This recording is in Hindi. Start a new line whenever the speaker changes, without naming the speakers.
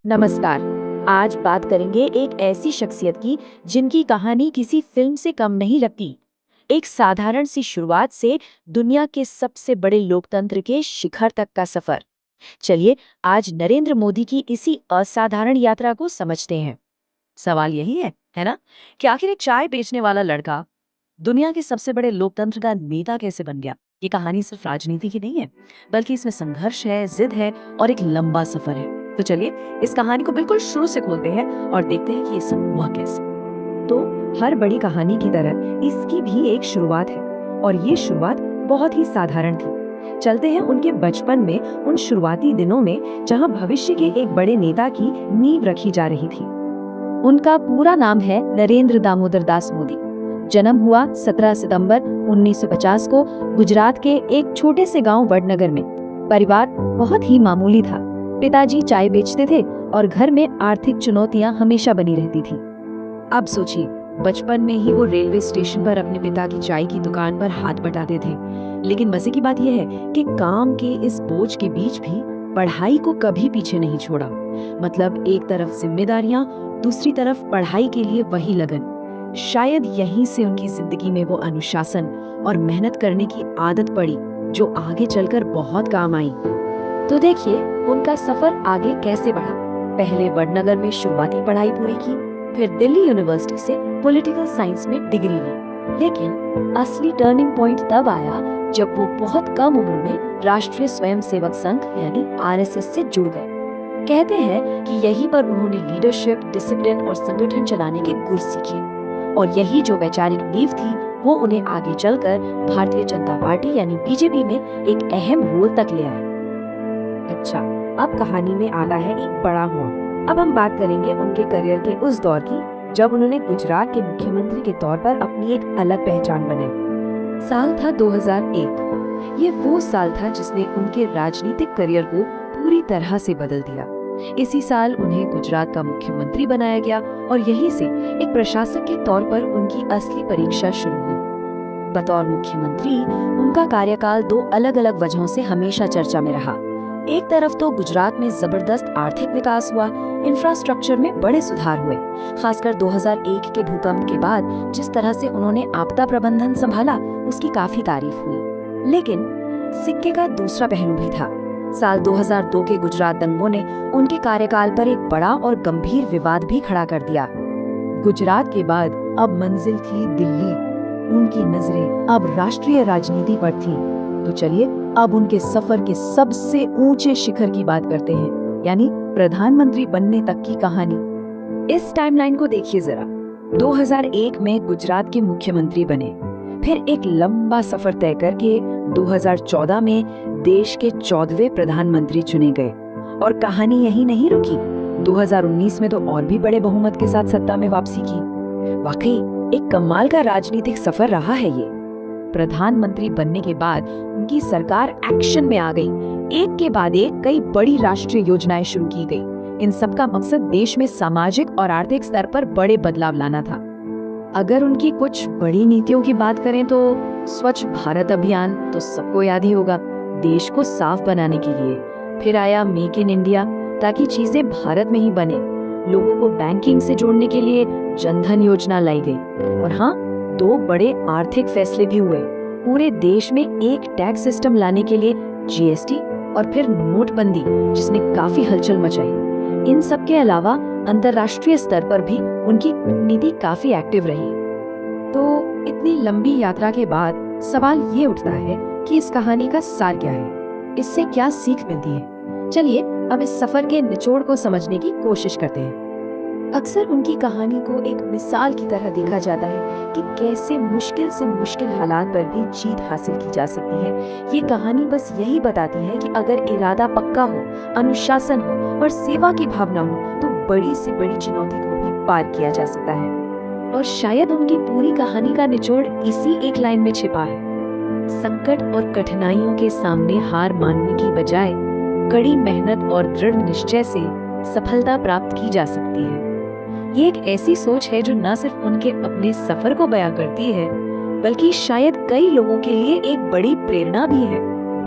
नमस्कार। आज बात करेंगे एक ऐसी शख्सियत की जिनकी कहानी किसी फिल्म से कम नहीं लगती। एक साधारण सी शुरुआत से दुनिया के सबसे बड़े लोकतंत्र के शिखर तक का सफर। चलिए आज नरेंद्र मोदी की इसी असाधारण यात्रा को समझते हैं।
सवाल यही है ना, कि आखिर एक चाय बेचने वाला लड़का दुनिया के सबसे बड़े लोकतंत्र का नेता कैसे बन गया। ये कहानी सिर्फ राजनीति की नहीं है, बल्कि इसमें संघर्ष है, जिद है और एक लंबा सफर है। तो चलिए इस कहानी को बिल्कुल शुरू से खोलते हैं और देखते हैं कि ये सब हुआ कैसे।
तो हर बड़ी कहानी की तरह इसकी भी एक शुरुआत है और ये शुरुआत बहुत ही साधारण थी। चलते हैं उनके बचपन में, उन शुरुआती दिनों में जहां भविष्य के एक बड़े नेता की नींव रखी जा रही थी। उनका पूरा नाम है नरेंद्र दामोदर दास मोदी। जन्म हुआ 17 सितंबर 1950 को गुजरात के एक छोटे से गांव वडनगर में। परिवार बहुत ही मामूली था। पिताजी चाय बेचते थे और घर में आर्थिक चुनौतियां हमेशा बनी रहती थी। अब सोचिए, बचपन में ही वो रेलवे स्टेशन पर अपने पिता की चाय की दुकान पर हाथ बटाते थे। लेकिन मजे की बात यह है कि काम के इस बोझ के बीच भी पढ़ाई को कभी पीछे नहीं छोड़ा। मतलब एक तरफ जिम्मेदारियां, दूसरी तरफ पढ़ाई के लिए वही लगन। शायद यहीं से उनकी जिंदगी में वो अनुशासन और मेहनत करने की आदत पड़ी जो आगे चलकर बहुत काम आई। तो देखिए उनका सफर आगे कैसे बढ़ा। पहले वडनगर में शुरुआती पढ़ाई पूरी की, फिर दिल्ली यूनिवर्सिटी से पॉलिटिकल साइंस में डिग्री ली। लेकिन असली टर्निंग पॉइंट तब आया जब वो बहुत कम उम्र में राष्ट्रीय स्वयंसेवक संघ यानी आरएसएस से जुड़ गए। कहते हैं कि यहीं पर उन्होंने लीडरशिप, डिसिप्लिन और संगठन चलाने के गुर सीखे। और यही जो वैचारिक नींव थी वो उन्हें आगे चलकर भारतीय जनता पार्टी यानी बीजेपी में एक अहम रोल तक ले आए। अच्छा, अब कहानी में आना है एक बड़ा हुआ। अब हम बात करेंगे उनके करियर के उस दौर की जब उन्होंने गुजरात के मुख्यमंत्री के तौर पर अपनी एक अलग पहचान बनाई। साल था 2001। ये वो साल था जिसने उनके राजनीतिक करियर को पूरी तरह से बदल दिया। इसी साल उन्हें गुजरात का मुख्यमंत्री बनाया गया और यहीं से एक प्रशासक के तौर पर उनकी असली परीक्षा शुरू हुई। बतौर मुख्यमंत्री उनका कार्यकाल दो अलग अलग वजहों से हमेशा चर्चा में रहा। एक तरफ तो गुजरात में जबरदस्त आर्थिक विकास हुआ, इंफ्रास्ट्रक्चर में बड़े सुधार हुए। खासकर 2001 के भूकंप के बाद जिस तरह से उन्होंने आपदा प्रबंधन संभाला उसकी काफी तारीफ हुई। लेकिन सिक्के का दूसरा पहलू भी था। साल 2002 के गुजरात दंगों ने उनके कार्यकाल पर एक बड़ा और गंभीर विवाद भी खड़ा कर दिया। गुजरात के बाद अब मंजिल थी दिल्ली। उनकी नजरें अब राष्ट्रीय राजनीति पर थी। तो चलिए अब उनके सफर के सबसे ऊंचे शिखर की बात करते हैं, यानी प्रधानमंत्री बनने तक की कहानी। इस टाइमलाइन को देखिए जरा। 2001 में गुजरात के मुख्यमंत्री बने, फिर एक लंबा सफर तय करके 2014 में देश के 14वें प्रधानमंत्री चुने गए। और कहानी यही नहीं रुकी। 2019 में तो और भी बड़े बहुमत के साथ सत्ता में वापसी की। वाकई एक कमाल का राजनीतिक सफर रहा है ये। प्रधानमंत्री बनने के बाद उनकी सरकार एक्शन में आ गई। एक के बाद एक कई बड़ी राष्ट्रीय योजनाएं शुरू की गई। इन सब का मकसद देश में सामाजिक और आर्थिक स्तर पर बड़े बदलाव लाना था। अगर उनकी कुछ बड़ी नीतियों की बात करें तो स्वच्छ भारत अभियान तो सबको याद ही होगा, देश को साफ बनाने के लिए। फिर आया मेक इन इंडिया, ताकि चीजें भारत में ही बने। लोगों को बैंकिंग से जोड़ने के लिए जनधन योजना लाई गई। और हाँ, दो बड़े आर्थिक फैसले भी हुए। पूरे देश में एक टैक्स सिस्टम लाने के लिए जीएसटी, और फिर नोटबंदी जिसने काफी हलचल मचाई। इन सब के अलावा अंतर्राष्ट्रीय स्तर पर भी उनकी नीति काफी एक्टिव रही। तो इतनी लंबी यात्रा के बाद सवाल ये उठता है कि इस कहानी का सार क्या है, इससे क्या सीख मिलती है। चलिए अब इस सफर के निचोड़ को समझने की कोशिश करते हैं। अक्सर उनकी कहानी को एक मिसाल की तरह देखा जाता है कि कैसे मुश्किल से मुश्किल हालात पर भी जीत हासिल की जा सकती है। ये कहानी बस यही बताती है कि अगर इरादा पक्का हो, अनुशासन हो और सेवा की भावना हो तो बड़ी से बड़ी चुनौती को भी पार किया जा सकता है। और शायद उनकी पूरी कहानी का निचोड़ इसी एक लाइन में छिपा है। संकट और कठिनाइयों के सामने हार मानने की बजाय कड़ी मेहनत और दृढ़ निश्चय से सफलता प्राप्त की जा सकती है। ये एक ऐसी सोच है जो न सिर्फ उनके अपने सफर को बयां करती है, बल्कि शायद कई लोगों के लिए एक बड़ी प्रेरणा भी है।